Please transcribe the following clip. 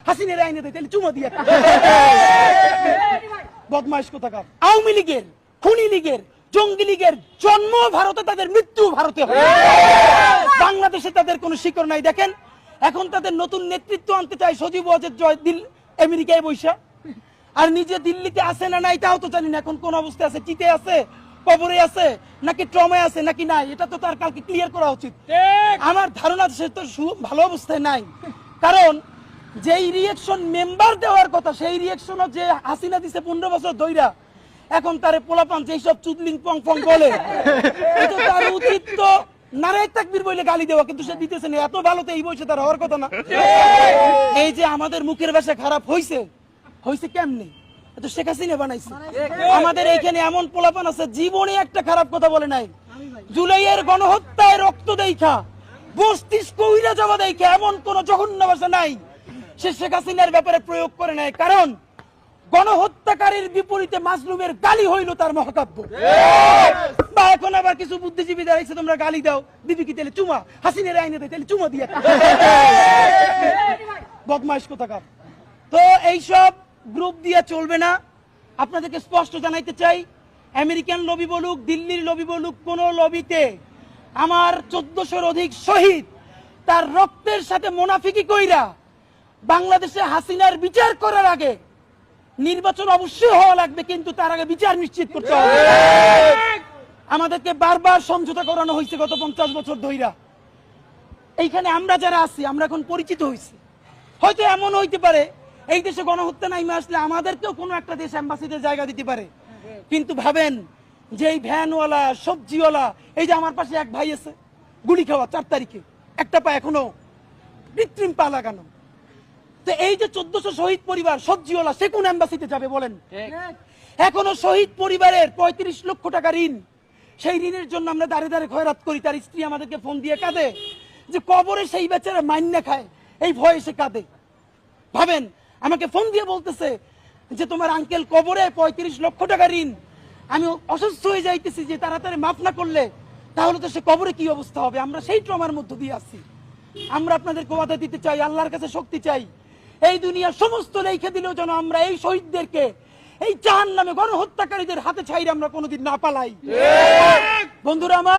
হাসিনের আইনে দেয় তাহলে চুমা দিয়ে বদমাইশ কোথাকার। আওয়ামী লীগের, খুনি লীগের, জঙ্গি লীগের জন্ম ভারতে, তাদের মৃত্যু ভারতে হবে। বাংলাদেশে তাদের কোনো শিকড় নাই। দেখেন এখন তাদের নতুন নেতৃত্ব আনতে চায় সজীব ওয়াজেদ জয় দিল আমেরিকায় বৈশা, আর নিজে দিল্লিতে আছে না নাই তাও তো জানি না। এখন কোন অবস্থায় আছে, চিতে আছে, কবরে আছে, নাকি ট্রমায় আছে নাকি নাই, এটা তো তার কালকে ক্লিয়ার করা উচিত। আমার ধারণা সে তো ভালো অবস্থায় নাই, কারণ যেই রিয়েকশন মেম্বার দেওয়ার কথা সেই রিয়েকশনও যে হাসিনা দিছে 15 বছর ধইরা, এখন তারে পোলাপান যেই সব চুদলিং পং পং বলে, এটা তার উচিত তো নারায়ে তাকবীর বলে গালি দেওয়া, কিন্তু সে দিতেছে না। এত ভালো তো এই বয়সে তার হওয়ার কথা না। এই যে আমাদের মুখের ভাষা খারাপ হইছে, হইছে কেমনে? তো শেখ হাসিনা বানাইছে। আমাদের এইখানে এমন পোলাপান আছে জীবনে একটা খারাপ কথা বলে নাই। জুলাইয়ের গণহত্যায় রক্ত দেখা, মস্তিষ্ক উইরা যাওয়া দেখা এমন কোন জঘন্য ভাষা নাই সে শেখ হাসিনার ব্যাপারে প্রয়োগ করে নাই, কারণ গণহত্যাকারীর বিপরীতে মাজলুমের গালি হইল তার মহাকাব্য। বা এখন আবার কিছু বুদ্ধিজীবী দাঁড়াইছে, তোমরা গালি দাও, দিবি কি তাহলে চুমা, হাসিনের আইনে দেয় তাহলে চুমা দিয়ে বদমাইশ কোথাকার। তো এইসব গ্রুপ দিয়ে চলবে না। আপনাদেরকে স্পষ্ট জানাইতে চাই, আমেরিকান লবি বলুক, দিল্লির লবি বলুক, কোন লবিতে আমার 1400-র অধিক শহীদ তার রক্তের সাথে মুনাফিকি কইরা বাংলাদেশে হাসিনার বিচার করার আগে নির্বাচন অবশ্যই হওয়া লাগবে, কিন্তু তার আগে বিচার নিশ্চিত করতে হবে। আমাদেরকে বারবার সমঝোতা করানো হয়েছে গত 50 বছর ধইরা। এইখানে আমরা যারা আছি আমরা এখন পরিচিত হয়েছি। হয়তো এমন হইতে পারে এই দেশে গণহত্যা নাইমে আসলে আমাদেরকেও কোনো একটা দেশ অ্যাম্বাসিতে জায়গা দিতে পারে, কিন্তু ভাবেন যে এই ভ্যানওয়ালা, সবজিওয়ালা, এই যে আমার পাশে এক ভাই আছে গুলি খাওয়া 4 তারিখে, একটা পা এখনো কৃত্রিম পা লাগানো। তো এই যে 1400 শহীদ পরিবার, সবজিওয়ালা, সে কোন অ্যাম্বাসিতে যাবে বলেন? এখনো শহীদ পরিবারের 35 লক্ষ টাকা ঋণ, সেই ঋণের জন্য আমরা দাঁড়ে দাঁড়ে খয়রাত করি। তার স্ত্রী আমাদেরকে ফোন দিয়ে কাঁদে যে কবরে সেই বেচারা মাইন্না খায়, এই ভয়ে সে কাঁদে। ভাবেন আমাকে ফোন দিয়ে বলতেছে যে তোমার আঙ্কেল কবরে 35 লক্ষ টাকা ঋণ, আমি অসুস্থ হয়ে যাইতেছি, যে তাড়াতাড়ি মাফ না করলে তাহলে তো সে কবরে কি অবস্থা হবে। আমরা সেই ট্রমার মধ্যে দিয়ে আসছি। আমরা আপনাদেরকে ওয়াদা দিতে চাই, আল্লাহর কাছে শক্তি চাই, এই দুনিয়ার সমস্ত রেখে দিলেও যেন আমরা এই শহীদদেরকে এই জাহান্নামে গণহত্যাকারীদের হাতে ছাইরে আমরা কোনোদিন না পালাই। বন্ধুরা আমার,